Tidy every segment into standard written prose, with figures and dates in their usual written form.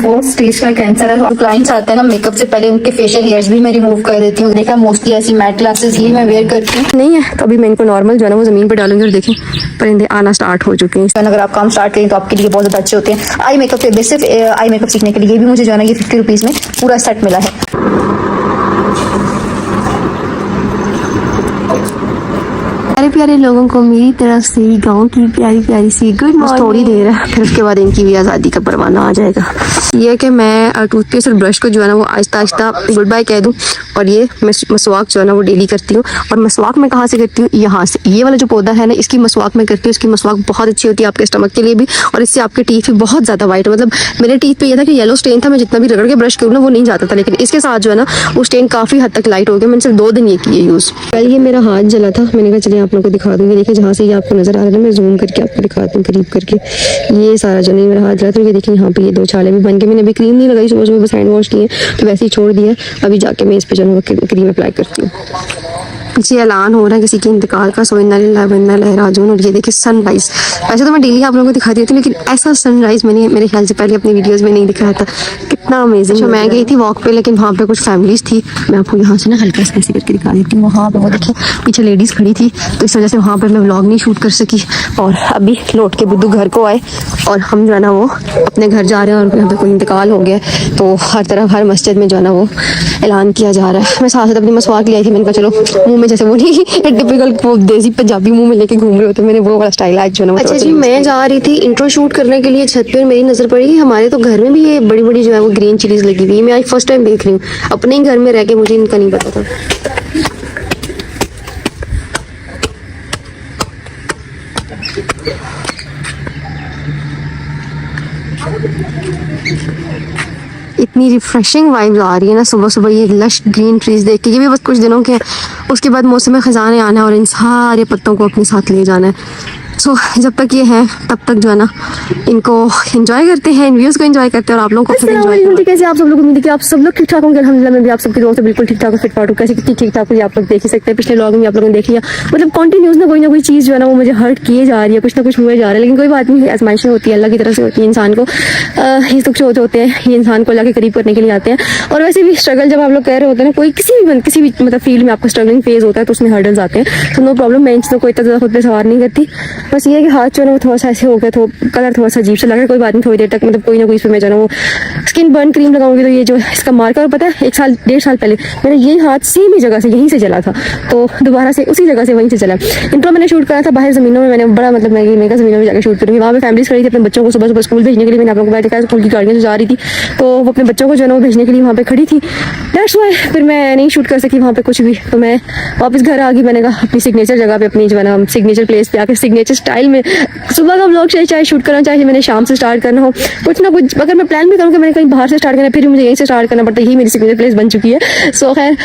वो स्टेज का कैंसर है। क्लाइंट्स आते हैं ना, मेकअप से पहले उनके फेशियल हेयर्स भी मैं रिमूव कर देती हूँ। देखा मोस्टली ऐसी मैट ग्लासेस ही मैं वेयर करती हूँ। नहीं है तो अभी मैं इनको नॉर्मल जो है ना वो जमीन पर डालूंगी और देखें परिंदे आना स्टार्ट हो चुके हैं। अगर आप काम स्टार्ट करें तो आपके लिए बहुत ज़्यादा अच्छे होते हैं। आई मेकअप के बेसिक आई मेकअप सीखने के लिए भी मुझे जो है ना ये 50 रुपीज़ में पूरा सेट मिला है। प्यारे प्यारे लोगों को मेरी तरफ से गांव की प्यारी प्यारी सी गुड मॉर्निंग। थोड़ी देर है फिर उसके बाद इनकी भी आज़ादी का परवाना आ जाएगा। ये कि मैं टूथपेस्ट और ब्रश को जो है ना वो आहिस्ता आहिस्ता गुड बाय कह दूँ। और ये मसवाक जो है ना वो डेली करती हूँ। और मसवाक मैं कहाँ से करती हूँ, यहाँ से। ये वाला जो पौधा है ना इसकी मसवाक मैं करती हूँ। इसकी मसवाक बहुत अच्छी होती है आपके स्टमक के लिए भी, और इससे आपके टीथ भी बहुत ज़्यादा वाइट। मतलब मेरे टीथ पे ये था कि येलो स्टेन था, मैं जितना भी रगड़ के ब्रश करूँ ना वो नहीं जाता था, लेकिन इसके साथ जो है ना वो स्टेन काफ़ी हद तक लाइट हो गया। मैंने सिर्फ 2 दिन ये किए यूज़। कल ये मेरा हाथ जला था, मैंने कहा चलिए आप लोगों को दिखा दूँगी। देखिए जहाँ से ये आपको नजर आ रहा है मैं जूम करके आपको दिखाती हूँ करीब करके। ये सारा जो नहीं मेरा हाथ जला था, ये देखिए यहाँ पे ये 2 छाले भी बन के। मैंने अभी क्रीम नहीं लगाई, सुबह सुबह बस हैंड वॉश किए तो वैसे ही छोड़ दिया। अभी जाके मैं इस पे जो है क्रीम अप्लाई करती हूँ। जी ऐलान हो रहा है किसी के इंतकाल का, सो इन्ना लिल्लाहि व इन्ना इलैहि राजिऊन। और ये देखिए सनराइज, वैसे तो मैं डेली आप लोगों को दिखाती होती हूँ लेकिन ऐसा सनराइज मैंने मेरे ख्याल से पहले अपनी वीडियोस में नहीं दिखाया था। कितना अमेजिंग। मैं गई थी वॉक पे लेकिन वहाँ पे कुछ फैमिलीज थी। मैं आपको यहाँ से ना हल्का सा ऐसे करके दिखा देती हूँ। वहाँ पे वो देखिए पीछे लेडीज खड़ी थी, तो इस वजह से वहाँ पर मैं व्लॉग नहीं शूट कर सकी। और अभी लौट के बुद्धू घर को आए और हम जो है ना वो अपने घर जा रहे हैं। और यहाँ पे कोई इंतकाल हो गया तो हर तरफ हर मस्जिद में जो है ना वो ऐलान किया जा रहा है। मैं साथ साथ अपनी मसवाक ले आई थी। मैंने कहा चलो मुँह में जैसे वो नहीं टिपिकल वो देसी पंजाबी मुंह में लेके घूम रहे होते, मैंने वो वाला स्टाइल आज जो ना। अच्छा जी मैं जा रही थी इंट्रो शूट करने के लिए छत पर, मेरी नजर पड़ी हमारे तो घर में भी ये बड़ी बड़ी जो है वो ग्रीन चिलीज लगी हुई है। मैं आज फर्स्ट टाइम देख रही हूँ अपने ही घर में रह के, मुझे इनका नहीं पता था। इतनी रिफ्रेशिंग वाइब्स आ रही है ना सुबह सुबह ये लश ग्रीन ट्रीज देख के। ये भी बस कुछ दिनों के हैं, उसके बाद मौसम खजान आना है और इन सारे पत्तों को अपने साथ ले जाना है। सो जब तक ये है तब तक जो है ना इनको एंजॉय करते हैं, इन व्यूज को एंजॉय करते हैं और आप लोगों को कैसे आप सब लोग उम्मीद कि आप सब लोग ठीक ठाक होंगे। अल्हम्दुलिल्लाह मैं भी आप सबके दोस्त से बिल्कुल ठीक ठाक फिट फाट हूँ। कैसे कितनी ठीक ठाक हुई आप लोग देख ही सकते हैं। पिछले व्लॉग में आप लोगों ने देख लिया, मतलब कंटिन्यूस ना कोई चीज़ जो है ना वो मुझे हर्ट किए जा रही है, कुछ ना कुछ हुए जा रहा है। लेकिन कोई बात नहीं, आजमाइशें होती है, अल्लाह की तरफ से होती है। इंसान को ये दुख जो होते हैं ये इंसान को अल्लाह के करीब करने के लिए आते हैं। और वैसे भी स्ट्रगल जब आप लोग कह रहे होते हैं ना, कोई किसी भी मतलब फील्ड में आपका स्ट्रगलिंग फेज होता है तो उसमें हर्डल्स आते हैं। तो नो प्रॉब्लम, मैं इन चीज़ों को इतना ज़्यादा खुद पे सवार नहीं करती। बस ये है कि हाथ जो है वो थोड़ा सा ऐसे हो गया, तो कलर थोड़ा सा अजीब सा लग रहा है। कोई बात नहीं, थोड़ी देर तक मतलब कोई ना कोई इस पर मैं जो है वो स्किन बर्न क्रीम लगाऊंगी तो ये जो इसका मार्कर, पता है 1 साल 1.5 साल पहले मेरा यही हाथ सेम ही जगह से यहीं से जला था, तो दोबारा से उसी जगह से वहीं से जला। इंट्रो मैंने शूट करा था बाहर ज़मीनों में, मैंने बड़ा मतलब मैं मेगा ज़मीनों में जाकर शूट करूँगी। वहाँ पे फैमिलीज खड़ी थी अपने बच्चों को सुबह सुबह स्कूल भेजने के लिए। मैंने आप लोगों को बताया स्कूल की गाड़ियाँ जा रही थी तो वो अपने बच्चों को जो है वो भेजने के लिए वहाँ पे खड़ी थी। दैट्स व्हाई फिर मैं नहीं शूट कर सकी वहाँ पे कुछ भी, तो मैं वापस घर आ गई। मैंने कहा अपनी सिग्नेचर जगह पे, अपनी जो है ना सिग्नेचर प्लेस पे आकर सिग्नेचर स्टाइल में सुबह का व्लॉग चाहे शूट करना, चाहे मैंने शाम से स्टार्ट करना हो, कुछ ना कुछ अगर मैं प्लान भी करूँ कि मैंने कहीं बाहर से स्टार्ट करना फिर मुझे यहीं से स्टार्ट करना पड़ता है। यही मेरी सिग्नेचर प्लेस बन चुकी है। सो खैर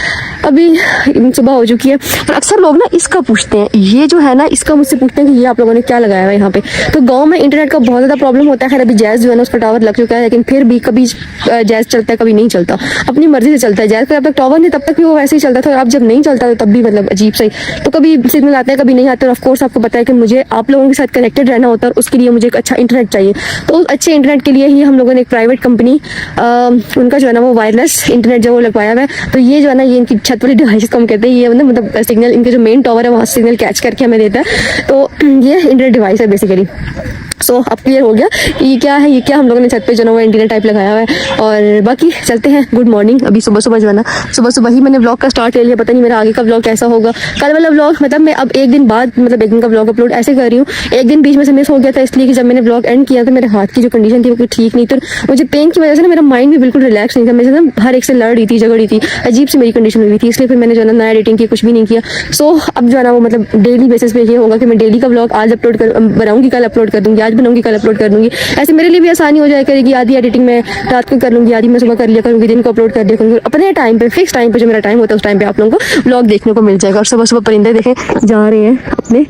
अभी सुबह हो चुकी है। और अक्सर लोग ना इसका पूछते हैं, ये जो है ना इसका मुझसे पूछते हैं कि ये आप लोगों ने क्या लगाया हुआ है यहाँ पे। तो गाँव में इंटरनेट का बहुत ज़्यादा प्रॉब्लम होता है। खैर अभी जैज़ जो है ना उस पर टावर लग चुका है, लेकिन फिर भी कभी जैज़ चलता है कभी नहीं चलता, अपनी मर्जी से चलता है। जैज़ पर जब तक टावर नहीं तब तक भी वो वैसे ही चलता था, और अब जब नहीं चलता तो तब भी मतलब अजीब सही। तो कभी सिग्नल आते हैं कभी नहीं आते। और ऑफकोर्स आपको पता है कि मुझे आप लोगों के साथ कनेक्टेड रहना होता है और उसके लिए मुझे एक अच्छा इंटरनेट चाहिए। तो उस अच्छे इंटरनेट के लिए ही हम लोगों ने एक प्राइवेट कंपनी उनका जो है ना वो वायरलेस इंटरनेट जो वो लगवाया हुआ है। तो ये जो है ना ये इनकी छत वाली डिवाइस को हम कहते हैं, ये मतलब सिग्नल इनके जो मेन टावर है वहाँ सिग्नल कैच करके हमें देता है। तो ये इंटरनेट डिवाइस है बेसिकली। सो अब क्लियर हो गया कि ये क्या है, ये क्या हम लोगों ने छत पे जो है वो एंटीना टाइप लगाया हुआ है। और बाकी चलते हैं। Good morning. अभी सुबह सुबह जो है ना सुबह ही मैंने व्लॉग का स्टार्ट ले लिया। पता नहीं मेरा आगे का व्लॉग कैसा होगा। कल वाला व्लॉग मतलब मैं अब एक दिन बाद मतलब एक दिन का व्लॉग अपलोड ऐसे कर रही हूँ। एक दिन बीच में से मिस हो गया था इसलिए कि जब मैंने व्लॉग एंड किया तो मेरे हाथ की जो कंडीशन थी वो ठीक नहीं, तो मुझे पेन की वजह से ना मेरा माइंड भी बिल्कुल रिलैक्स नहीं था। मैं ना हर एक से लड़ रही थी, झगड़ रही थी, अजीब सी मेरी कंडीशन हुई थी। इसलिए फिर मैंने जो है ना एडिटिंग की कुछ भी नहीं किया। सो अब जो है ना वो मतलब डेली बेसिस पे ये होगा कि मैं डेली का व्लॉग आज अपलोड बनाऊंगी, कल अपलोड कर दूंगी, आज बनाऊंगी कल अपलोड कर दूंगी। ऐसे मेरे लिए भी आसानी हो जाए करेगी। आधी एडिटिंग में रात को कर लूंगी, आधी मैं सुबह कर लिया करूंगी, दिन को अपलोड कर दिया करूंगी। अपने आने टाइम पे, फिक्स टाइम पे, जो मेरा टाइम होता है उस टाइम पे आप लोगों को व्लॉग देखने को मिल जाएगा। और सुबह सुबह परिंदे देखें जा रहे हैं अपने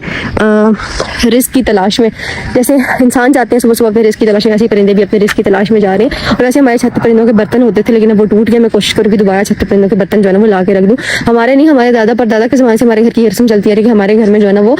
रिस्क की तलाश में। जैसे इंसान जाते हैं सुबह सुबह अपने रिस्क की तलाश में, ऐसे ही परिंदे भी अपने रिस्क की तलाश में जा रहे हैं। और ऐसे हमारे छत पर परिंदों के बर्तन होते थे, लेकिन अब वो टूट गए। मैं कोशिश करूँगी दोबारा छत पर परिंदों के बर्तन जो है ना वो ला के रख दूँ। हमारे नहीं, हमारे दादा परदादा के ज़माने से हमारे घर की रस्म चलती है कि हमारे घर में जो है ना वो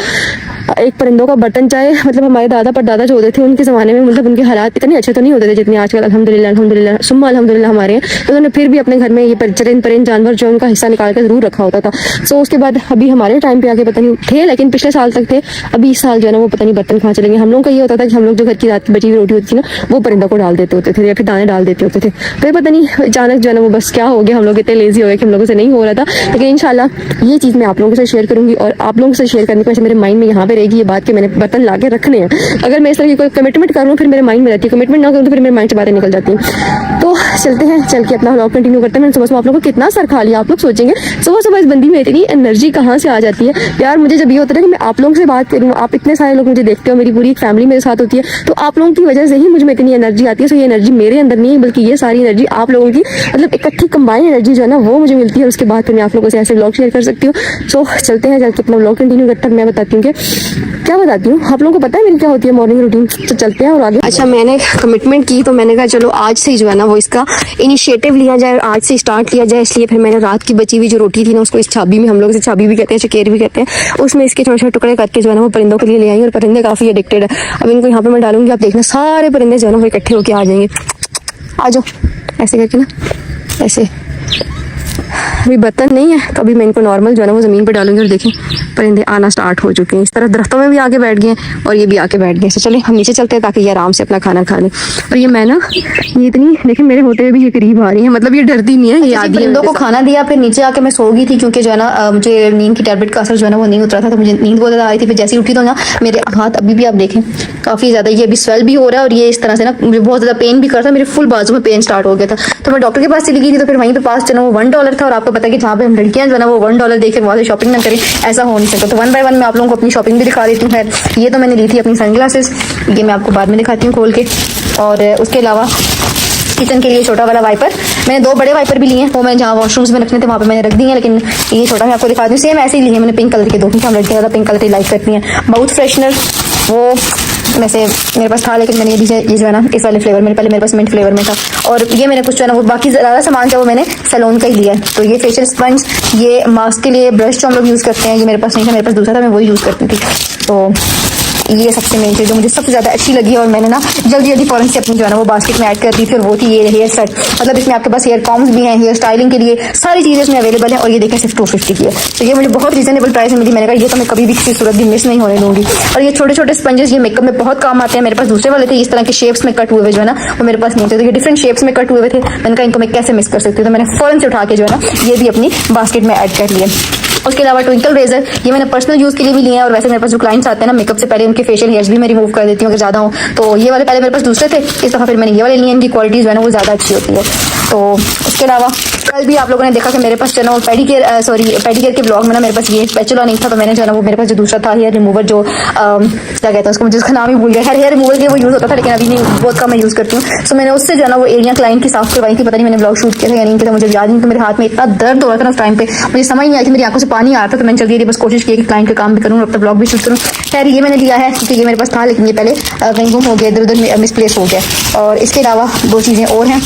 एक परिंदों का बर्तन, चाहे मतलब हमारे दादा परदादा जो होते थे उनके ज़माने में, मतलब उनके हालात इतने अच्छे तो नहीं होते थे जितने आजकल अल्हम्दुलिल्लाह अल्हम्दुलिल्लाह सुम्मा अल्हम्दुलिल्लाह हमारे हैं। तो उन्होंने फिर भी अपने घर में ये परिंद जानवर जो उनका हिस्सा निकाल कर जरूर रखा होता था। सो उसके बाद अभी हमारे टाइम पे आके पता नहीं थे, लेकिन पिछले साल तक थे, अभी इस साल जो है ना वो पता नहीं बर्तन कहाँ चले गए। हम लोग का ये होता था कि हम लोग जो घर की रात की बची हुई रोटी होती थी ना वो परिंदों को डाल देते होते थे या फिर दाने डाल देते होते थे। फिर पता नहीं अचानक जो है ना वो बस क्या हो गया, हम लोग इतने लेजी हो गए कि हम लोगों से नहीं हो रहा था। लेकिन इंशाल्लाह ये चीज़ मैं आप लोगों से शेयर करूंगी और आप लोगों से शेयर करने के वजह मेरे माइंड में यहाँ पे रहेगी ये बात कि मैंने बर्तन ला के रखने हैं। अगर मैं इस तरह की कोई कमिटमेंट कर लूँ फिर मेरे माइंड में रहती है, कमिटमेंट ना करूँ तो फिर मेरे माइंड से बातें निकल जाती हैं। तो चलते हैं, चल के अपना व्लॉग कंटिन्यू करते हैं। मैंने सुबह सुबह आप लोगों को कितना सर खा लिया। आप लोग सोचेंगे सुबह सुबह इस बंदी में इतनी एनर्जी कहाँ से आ जाती है यार। मुझे जब ये होता है कि मैं आप लोगों से बात करूँ, आप इतने सारे लोग मुझे देखते हो, मेरी पूरी फैमिली मेरे साथ होती है, तो आप लोगों की वजह से ही मुझे में इतनी एनर्जी आती है। सो ये एनर्जी मेरे अंदर नहीं है बल्कि ये सारी एनर्जी आप लोगों की मतलब इकट्ठी कंबाइन एनर्जी जो है ना वो मुझे मिलती है। उसके बाद फिर मैं आप लोगों से ऐसे व्लॉग शेयर कर सकती हूँ। सो चलते हैं, चल के अपना व्लॉग कंटिन्यू करते हैं। मैं बताती हूँ कि क्या बताती हूँ, आप लोगों को पता है मेरी क्या होती है मॉर्निंग रूटीन। तो चलते हैं और आगे। अच्छा, मैंने कमिटमेंट की तो मैंने कहा चलो आज से ही जो है ना वो इसका इनिशिएटिव लिया जाए और आज से स्टार्ट लिया जाए। इसलिए फिर मैंने रात की बची हुई जो रोटी थी ना उसको इस चाबी में, हम लोग इसे चाबी भी कहते हैं, चकेर भी कहते हैं, उसमें इसके छोटे छोटे टुकड़े करके जो है ना वो परिंदों के लिए ले आई। और परिंदे काफ़ी एडिक्टेड है। अब इनको यहाँ पे मैं डालूंगी, आप देखना सारे परिंदे जो है ना वो इकट्ठे होकर आ जाएंगे। आ जाओ ऐसे करके ना, ऐसे। अभी बर्तन नहीं है तो अभी मैं इनको नॉर्मल जो है ना वो ज़मीन पे डालूंगी। और देखें परिंदे आना स्टार्ट हो चुके हैं। इस तरह दरख्तों में भी आके बैठ गए हैं और ये भी आके बैठ गए। तो चले हम नीचे चलते हैं ताकि ये आराम से अपना खाना खा लें। और ये मैं ना ये इतनी देखिए मेरे होते हुए भी ये करीब आ रही है, मतलब ये डरती नहीं है। ये आदि परिंदों को खाना दिया, फिर नीचे आके मैं सो गई थी क्योंकि जो है ना मुझे नींद की टैबलेट का असर जो है ना वो नहीं उतरा था, तो मुझे नींद बहुत ज़्यादा आई थी। फिर जैसे उठी तो ना मेरे हाथ अभी भी आप देखें काफ़ी ज़्यादा ये अभी स्वेल भी हो रहा है और ये इस तरह से ना मुझे बहुत ज़्यादा पेन भी कर रहा था। मेरे फुल बाजू में पेन स्टार्ट हो गया था। तो मैं डॉक्टर के पास चली गई थी। तो फिर वहीं पे पास जो है वो $1 था। और आपको पता है कि जहाँ पे हम लड़कियां जो है ना वो $1 देके वहाँ से शॉपिंग ना करें, ऐसा हो नहीं सकता। तो 1 बाय 1 मैं आप लोगों को अपनी शॉपिंग भी दिखा देती हूँ। ये तो मैंने ली थी अपनी सनग्लासेस, ये मैं आपको बाद में दिखाती हूँ खोल के। और उसके अलावा किचन के लिए छोटा वाला वाइपर, मैंने 2 बड़े वाइपर भी लिए हैं, वो मैं जहाँ वॉशरूम्स में रखने थे वहाँ पे मैंने रख दी हैं। लेकिन ये छोटा मैं आपको दिखा दूँ, सेम ऐसे ही लिए मैंने, पिंक कलर के 2, क्योंकि हम लड़कियाँ ज़्यादा पिंक कलर की लाइक करती हैं। माउथ फ्रेशनर वो वैसे मेरे पास था, लेकिन मैंने ये जो है ना इस वाले फ्लेवर में, पहले मेरे पास मिंट फ्लेवर में था। और ये मैंने कुछ जो है ना वो बाकी ज़्यादा सामान था वो मैंने सैलून का ही लिया है। तो ये फेशियल स्पंज, ये मास्क के लिए ब्रश जो हम लोग यूज़ करते हैं, ये मेरे पास नहीं था, मेरे पास दूसरा था, मैं वही यूज़ करती थी। तो ये सबसे मेन चीज़ जो मुझे सबसे ज़्यादा अच्छी लगी और मैंने ना जल्दी जल्दी फ़ौरन से अपनी जो है ना वो बास्केट में ऐड कर दी। फिर वो थी ये हेयर सेट, मतलब इसमें आपके पास हेयर कॉम्स भी हैं, हेयर स्टाइलिंग के लिए सारी चीज़ें इसमें अवेलेबल है। और ये देखें सिर्फ 250 की है, तो ये मुझे बहुत रीजनेबल प्राइस में मिली। मैंने कहा ये तो मैं कभी भी किसी सूरत भी मिस नहीं होने दूंगी। और ये छोटे छोटे स्पंजेस ये मेकअप में बहुत काम आते हैं। मेरे पास दूसरे वाले थे इस तरह के शेप्स में कट हुए जो है ना वो मेरे पास नहीं थे, तो ये डिफरेंट शेप्स में कट हुए थे। मैंने कहा इनको मैं कैसे मिस कर सकती हूँ, तो मैंने फ़ौरन से उठा के जो है ना ये भी अपनी बास्केट में ऐड कर लिए। उसके अलावा ट्विंकल रेजर, ये मैंने पर्सनल यूज़ के लिए भी लिए हैं। और वैसे मेरे पास जो क्लाइंट्स आते हैं ना मेकअप से पहले उनके फेशियल हेयर्स भी मैं रिमूव कर देती हूँ अगर ज़्यादा हो। तो ये वाले पहले मेरे पास दूसरे थे, इस दफ़ा फिर मैंने ये वाले लिए। इनकी क्वालिटी जो है ना वो ज़्यादा अच्छी होती है। तो उसके अलावा कल भी आप लोगों ने देखा कि मेरे पास जो है ना पेडिकेयर के ब्लॉग में ना मेरे पास ये स्पैचुला नहीं था, तो मैंने जो है ना वो मेरे पास जो दूसरा था हेयर रिमूवर, जो क्या कहते हैं उसको, मुझे उसका नाम ही भूल गया। हेयर रिमूवर के वो यूज़ होता था, लेकिन अभी नहीं, बहुत कम मैं यूज़ करती हूँ। सो मैंने उससे जो है ना वो एरिया क्लाइंट की साफ करवाई थी। पता नहीं मैंने ब्लॉग शूट किया था या नहीं किया था, मुझे याद नहीं। तो मेरे हाथ में इतना दर्द हो रहा था ना उस टाइम पे, मुझे समझ नहीं आई थी, मेरी आंखों से पानी आ रहा था। तो मैंने जल्दी बस कोशिश की कि क्लाइंट का काम भी करूँ और अपना ब्लॉग भी शूट करूँ। खैर ये मैंने लिया है क्योंकि ये मेरे पास था, लेकिन ये पहले कहीं गुम हो गया, इधर उधर मिसप्लेस हो गया। और इसके अलावा 2 चीज़ें और हैं।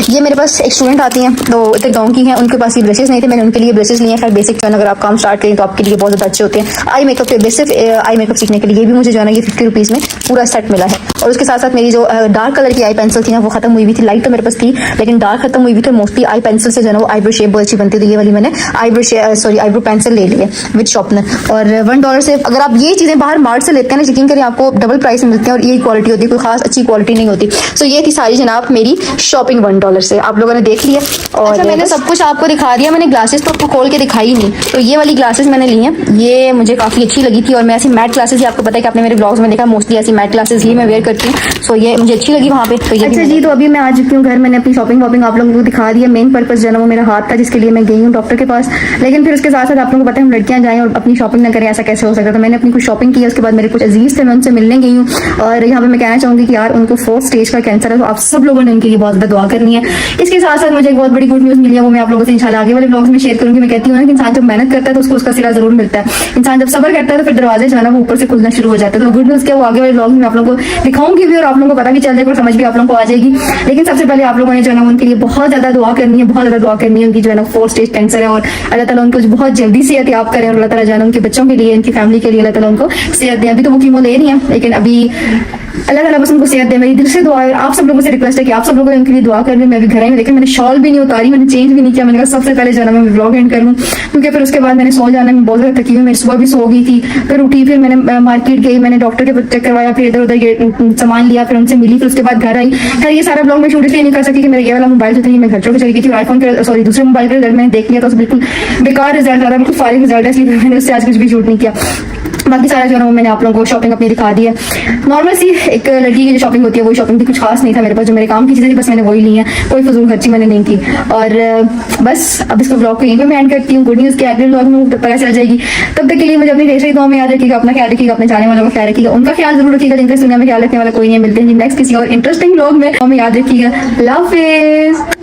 ये मेरे पास एक स्टूडेंट आती हैं तो इतने गाँव की हैं, उनके पास ये ब्रशेस नहीं थे, मैंने उनके लिए ब्रशेस लिए हैं। खैर बेसिक जो है अगर आप काम स्टार्ट करें तो आपके लिए बहुत ज़्यादा अच्छे होते हैं। आई मेकअप पे बेसिक आई मेकअप सीखने के लिए ये भी मुझे जो है ना ये 50 रुपीज़ में पूरा सेट मिला है। और उसके साथ साथ मेरी जो डार्क कलर की आई पेंसिल थी ना वो खत्म हुई हुई थी। लाइट तो मेरे पास थी लेकिन डार्क खत्म हुई हुई थी। मोस्टली आई पेंसिल से जो है ना वो आईब्रो शेप बहुत अच्छी बनती थी। ये वाली मैंने आईब्रो पेंसिल ले ली है विद शॉर्पनर। और $1 से अगर आप ये चीज़ें बाहर मार्ट से लेते हैं ना, यकीन करें आपको डबल प्राइस में मिलती हैं और यही क्वालिटी होती है, कोई खास अच्छी क्वालिटी नहीं होती। सो ये थी सारी जनाब मेरी शॉपिंग $1 से, आप लोगों ने देख लिया। और अच्छा, मैंने सब कुछ आपको दिखा दिया। मैंने ग्लासेस तो आपको खोल के दिखाई नहीं, तो ये वाली ग्लासेस मैंने ली हैं, ये मुझे काफ़ी अच्छी लगी थी। और मैं ऐसी मैट ग्लासेस ही, आपको पता है कि आपने मेरे ब्लॉग्स में देखा, मोस्टली ऐसी मैट ग्लासेस ही मैं वेयर करती हूँ। सो ये मुझे अच्छी लगी वहाँ पे। तो ये अच्छा जी, तो अभी मैं आ चुकी हूँ घर। मैंने अपनी शॉपिंग वॉपिंग आप लोगों को दिखा दिया। मेन पर्पस जो है ना वो मेरा हाथ था जिसके लिए मैं गई हूँ डॉक्टर के पास। लेकिन फिर उसके साथ साथ आप लोगों को पता है हम लड़कियाँ जाएँ और अपनी शॉपिंग ना करें, ऐसा कैसे हो सकता है। तो मैंने अपनी कुछ शॉपिंग की। उसके बाद मेरे कुछ अजीज थे, मैं उनसे मिलने गई हूँ। और यहाँ पे मैं कहना चाहूँगी कि यार उनको 4th स्टेज का कैंसर है, तो आप सब लोगों ने उनके लिए बहुत ज़्यादा दुआ करनी करनी है। इसके साथ साथ मुझे एक बहुत बड़ी गुड न्यूज़ मिली है, वो मैं आप लोगों से इंशाल्लाह आगे वाले ब्लॉग्स में शेयर करूंगी। मैं कहती हूँ ना कि इंसान जब मेहनत करता है तो उसको उसका सिला जरूर मिलता है। इंसान जब सब्र करता है तो फिर दरवाजे जो है ना वो ऊपर से खुलना शुरू हो जाता है। तो गुड न्यूज़ क्या, वो आगे वाले ब्लॉग में आप लोगों को दिखाऊंगी भी और आप लोगों को पता भी चल जाएगा और समझ भी आप लोगों को आ जाएगी। लेकिन सबसे पहले आप लोगों ने जो है ना उनके लिए बहुत ज्यादा दुआ करनी है, बहुत ज्यादा दुआ करनी है। उनकी जो है ना 4 स्टेज कैंसर है और अल्लाह ताला उनको बहुत जल्दी से एहतियात करें और अल्लाह ताला जो है ना उनके बच्चों के लिए, उनकी फैमिली के लिए अल्लाह ताला उनको सेहत दे। अभी तो वो कीमो ले रही है, लेकिन अभी अल्लाह ताला बस उनको सेहत दे। मेरी दिल से दुआ है, आप सब लोगों से रिक्वेस्ट है कि आप सब लोगों ने उनके लिए दुआ कर रही। मैं भी घर आई, लेकिन मैंने शॉल भी नहीं उतारी, मैंने चेंज भी नहीं किया। मैंने कहा सबसे पहले जो है ना मैं ब्लॉग एंड कर लूँ, क्योंकि फिर उसके बाद मैंने सो जाना, मैं बहुत ज़्यादा थकी हुई, मेरी सुबह भी सो गई थी। फिर उठी, फिर मैंने मार्केट गई, मैंने डॉक्टर के चेक करवाया, फिर इधर उधर सामान लिया, फिर उनसे मिली, फिर उसके बाद घर आई। खैर ये सारा ब्लॉग मैं शूट इसलिए नहीं कर सकी कि मेरा ये वाला मोबाइल जो था मैं घर चली गई थी। आईफोन के सॉरी दूसरे मोबाइल का रिजल्ट मैंने देख लिया था, तो बिल्कुल बेकार रिजल्ट आ रहा, बिल्कुल फारिग रिजल्ट है, इसलिए मैंने उससे आज कुछ भी शूट नहीं किया। बाकी सारा जो है वो मैंने आप लोगों को शॉपिंग अपनी दिखा दी है। नॉर्मल सी एक लड़की की जो शॉपिंग होती है वही शॉपिंग थी, कुछ खास नहीं था मेरे पास। जो मेरे काम की चीज़ें थी बस मैंने वही ली है, कोई फजूल खर्ची मैंने नहीं की। और बस अब इसको ब्लॉग को यहीं पे मैं एंड करती हूँ। गुड न्यूज़ के अगले ब्लॉग में पता चल जाएगी। तब तक के लिए मुझे अपनी ढेर सारी दुआ में याद रखिएगा, अपना ख्याल रखिएगा, अपने जाने वालों का ख्याल रखिएगा, उनका ख्याल जरूर रखिएगा जिनका दुनिया में ख्याल रखने वाला कोई नहीं है। मिलते हैं नेक्स्ट किसी और इंटरेस्टिंग ब्लॉग में, हमें याद रखिएगा। अल्लाह हाफिज़।